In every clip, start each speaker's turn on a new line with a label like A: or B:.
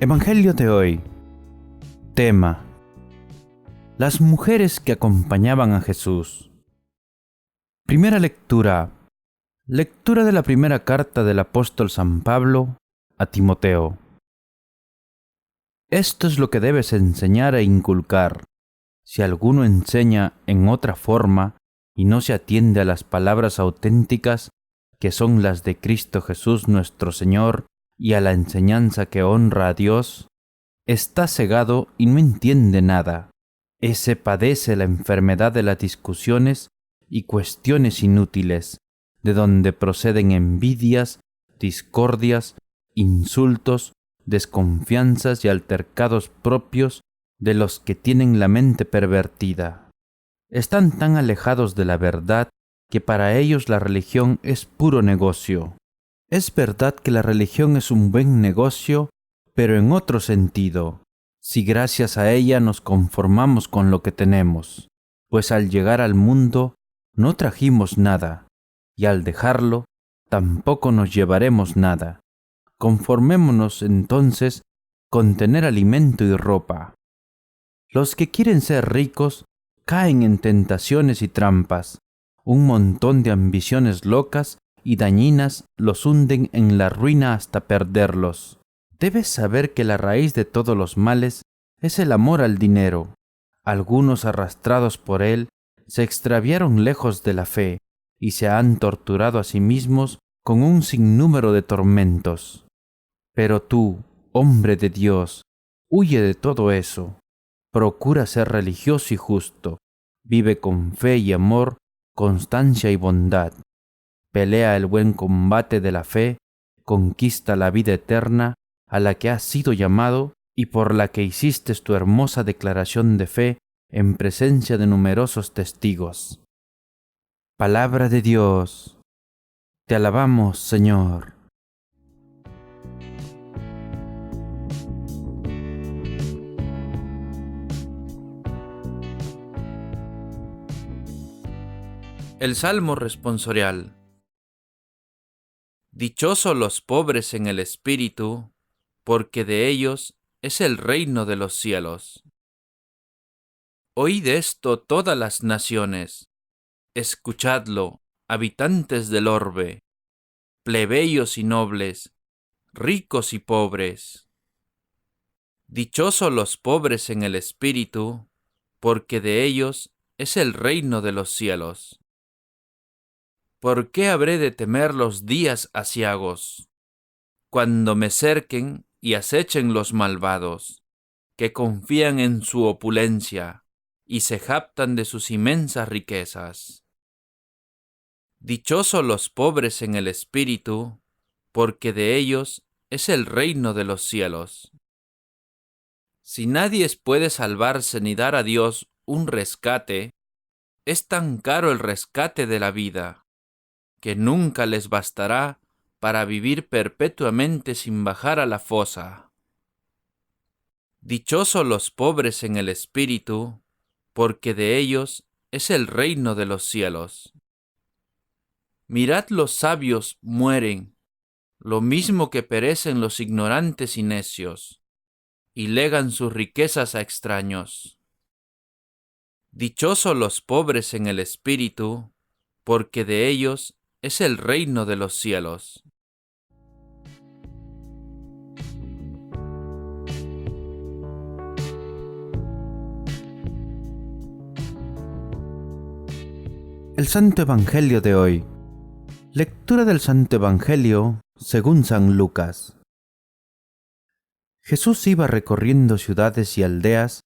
A: Evangelio de hoy. Tema: las mujeres que acompañaban a Jesús. Primera lectura. Lectura de la primera carta del apóstol San Pablo a Timoteo. Esto es lo que debes enseñar e inculcar. Si alguno enseña en otra forma y no se atiende a las palabras auténticas, que son las de Cristo Jesús nuestro Señor, y a la enseñanza que honra a Dios, está cegado y no entiende nada. Ese padece la enfermedad de las discusiones y cuestiones inútiles, de donde proceden envidias, discordias, insultos, desconfianzas y altercados propios de los que tienen la mente pervertida. Están tan alejados de la verdad que para ellos la religión es puro negocio. Es verdad que la religión es un buen negocio, pero en otro sentido, si gracias a ella nos conformamos con lo que tenemos, pues al llegar al mundo no trajimos nada, y al dejarlo tampoco nos llevaremos nada. Conformémonos entonces con tener alimento y ropa. Los que quieren ser ricos caen en tentaciones y trampas. Un montón de ambiciones locas y dañinas los hunden en la ruina hasta perderlos. Debes saber que la raíz de todos los males es el amor al dinero. Algunos, arrastrados por él, se extraviaron lejos de la fe y se han torturado a sí mismos con un sinnúmero de tormentos. Pero tú, hombre de Dios, huye de todo eso. Procura ser religioso y justo. Vive con fe y amor, constancia y bondad. Pelea el buen combate de la fe, conquista la vida eterna a la que has sido llamado y por la que hiciste tu hermosa declaración de fe en presencia de numerosos testigos. Palabra de Dios. Te alabamos, Señor. El Salmo responsorial. Dichosos los pobres en el espíritu, porque de ellos es el reino de los cielos. Oíd esto todas las naciones, escuchadlo, habitantes del orbe, plebeyos y nobles, ricos y pobres. Dichosos los pobres en el espíritu, porque de ellos es el reino de los cielos. ¿Por qué habré de temer los días aciagos, cuando me cerquen y acechen los malvados, que confían en su opulencia y se jactan de sus inmensas riquezas? Dichosos los pobres en el espíritu, porque de ellos es el reino de los cielos. Si nadie puede salvarse ni dar a Dios un rescate, es tan caro el rescate de la vida, que nunca les bastará para vivir perpetuamente sin bajar a la fosa. Dichosos los pobres en el espíritu, porque de ellos es el reino de los cielos. Mirad, los sabios mueren, lo mismo que perecen los ignorantes y necios, y legan sus riquezas a extraños. Dichosos los pobres en el espíritu, porque de ellos es el reino de los cielos. El Santo Evangelio de hoy. Lectura del Santo Evangelio según San Lucas. Jesús iba recorriendo ciudades y aldeas,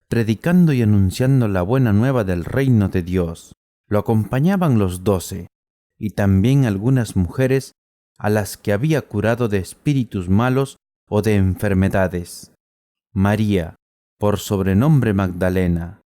A: predicando y anunciando la buena nueva del reino de Dios. Lo acompañaban los 12, y también algunas mujeres a las que había curado de espíritus malos o de enfermedades. María, por sobrenombre Magdalena,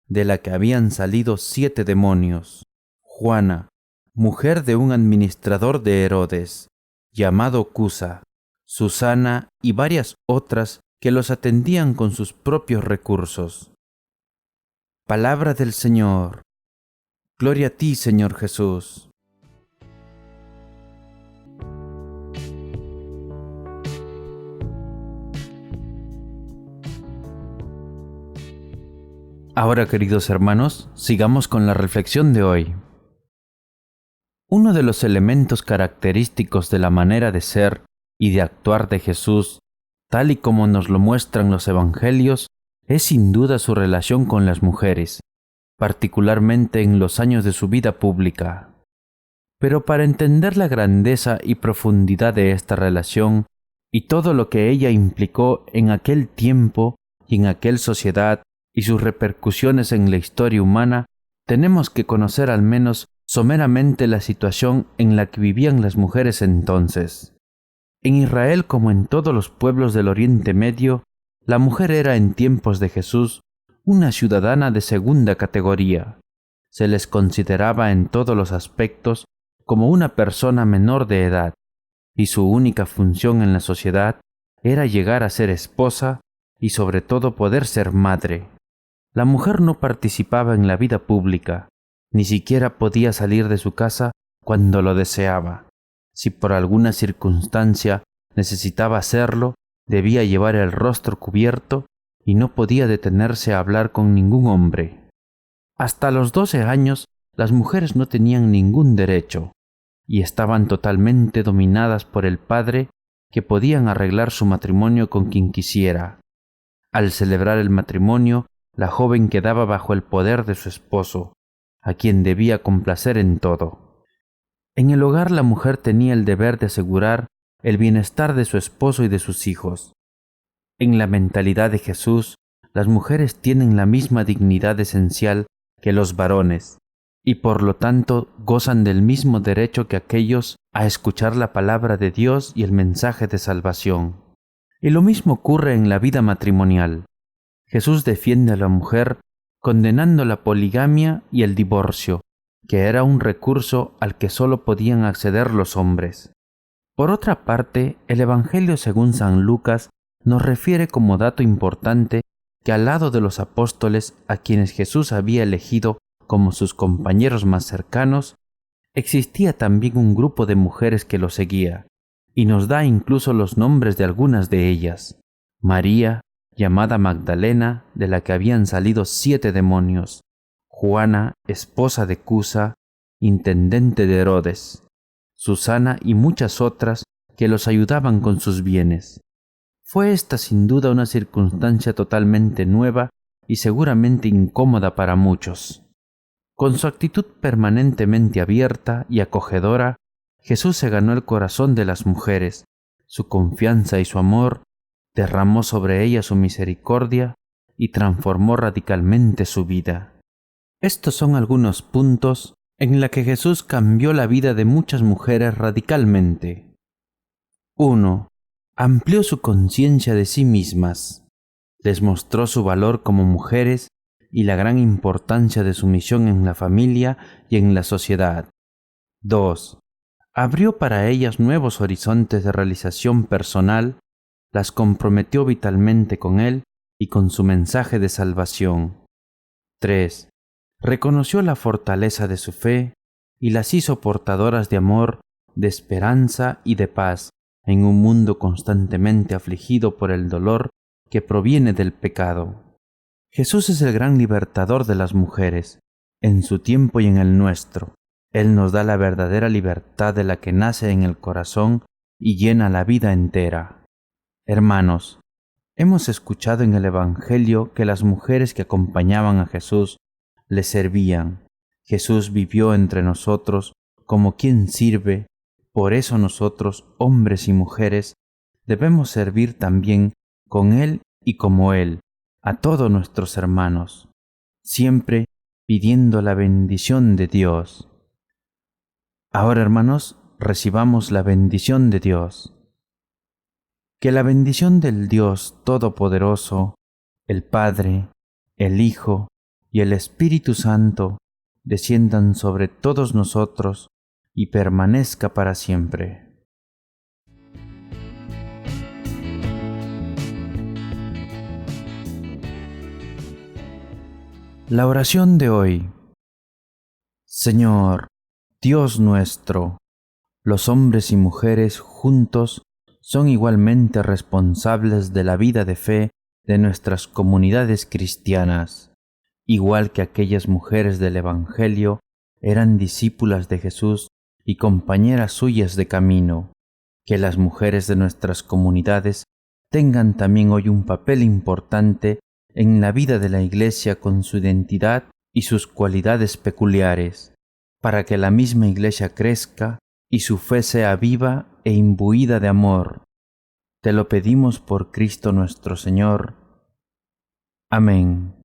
A: de la que habían salido 7 demonios. Juana, mujer de un administrador de Herodes, llamado Cusa. Susana y varias otras que los atendían con sus propios recursos. Palabra del Señor. Gloria a ti, Señor Jesús. Ahora, queridos hermanos, sigamos con la reflexión de hoy. Uno de los elementos característicos de la manera de ser y de actuar de Jesús, tal y como nos lo muestran los evangelios, es sin duda su relación con las mujeres, particularmente en los años de su vida pública. Pero para entender la grandeza y profundidad de esta relación y todo lo que ella implicó en aquel tiempo y en aquella sociedad y sus repercusiones en la historia humana, tenemos que conocer al menos someramente la situación en la que vivían las mujeres entonces. En Israel, como en todos los pueblos del Oriente Medio, la mujer era en tiempos de Jesús una ciudadana de segunda categoría. Se les consideraba en todos los aspectos como una persona menor de edad, y su única función en la sociedad era llegar a ser esposa y sobre todo poder ser madre. La mujer no participaba en la vida pública, ni siquiera podía salir de su casa cuando lo deseaba. Si por alguna circunstancia necesitaba hacerlo, debía llevar el rostro cubierto y no podía detenerse a hablar con ningún hombre. Hasta los 12 años, las mujeres no tenían ningún derecho y estaban totalmente dominadas por el padre, que podían arreglar su matrimonio con quien quisiera. Al celebrar el matrimonio, la joven quedaba bajo el poder de su esposo, a quien debía complacer en todo. En el hogar la mujer tenía el deber de asegurar el bienestar de su esposo y de sus hijos. En la mentalidad de Jesús, las mujeres tienen la misma dignidad esencial que los varones, y por lo tanto gozan del mismo derecho que aquellos a escuchar la palabra de Dios y el mensaje de salvación. Y lo mismo ocurre en la vida matrimonial. Jesús defiende a la mujer condenando la poligamia y el divorcio, que era un recurso al que solo podían acceder los hombres. Por otra parte, el Evangelio según San Lucas nos refiere como dato importante que al lado de los apóstoles a quienes Jesús había elegido como sus compañeros más cercanos, existía también un grupo de mujeres que lo seguía, y nos da incluso los nombres de algunas de ellas. María, llamada Magdalena, de la que habían salido 7 demonios; Juana, esposa de Cusa, intendente de Herodes; Susana y muchas otras que los ayudaban con sus bienes. Fue esta sin duda una circunstancia totalmente nueva y seguramente incómoda para muchos. Con su actitud permanentemente abierta y acogedora, Jesús se ganó el corazón de las mujeres. Su confianza y su amor derramó sobre ellas su misericordia y transformó radicalmente su vida. Estos son algunos puntos en los que Jesús cambió la vida de muchas mujeres radicalmente. 1. Amplió su conciencia de sí mismas. Les mostró su valor como mujeres y la gran importancia de su misión en la familia y en la sociedad. 2. Abrió para ellas nuevos horizontes de realización personal, las comprometió vitalmente con Él y con su mensaje de salvación. 3. Reconoció la fortaleza de su fe y las hizo portadoras de amor, de esperanza y de paz en un mundo constantemente afligido por el dolor que proviene del pecado. Jesús es el gran libertador de las mujeres, en su tiempo y en el nuestro. Él nos da la verdadera libertad de la que nace en el corazón y llena la vida entera. Hermanos, hemos escuchado en el Evangelio que las mujeres que acompañaban a Jesús le servían. Jesús vivió entre nosotros como quien sirve. Por eso nosotros, hombres y mujeres, debemos servir también con Él y como Él a todos nuestros hermanos, siempre pidiendo la bendición de Dios. Ahora, hermanos, recibamos la bendición de Dios. Que la bendición del Dios Todopoderoso, el Padre, el Hijo y el Espíritu Santo desciendan sobre todos nosotros y permanezca para siempre. La oración de hoy. Señor, Dios nuestro, los hombres y mujeres juntos son igualmente responsables de la vida de fe de nuestras comunidades cristianas. igual que aquellas mujeres del Evangelio, eran discípulas de Jesús y compañeras suyas de camino. Que las mujeres de nuestras comunidades tengan también hoy un papel importante en la vida de la Iglesia con su identidad y sus cualidades peculiares, para que la misma Iglesia crezca y su fe sea viva e imbuida de amor. Te lo pedimos por Cristo nuestro Señor. Amén.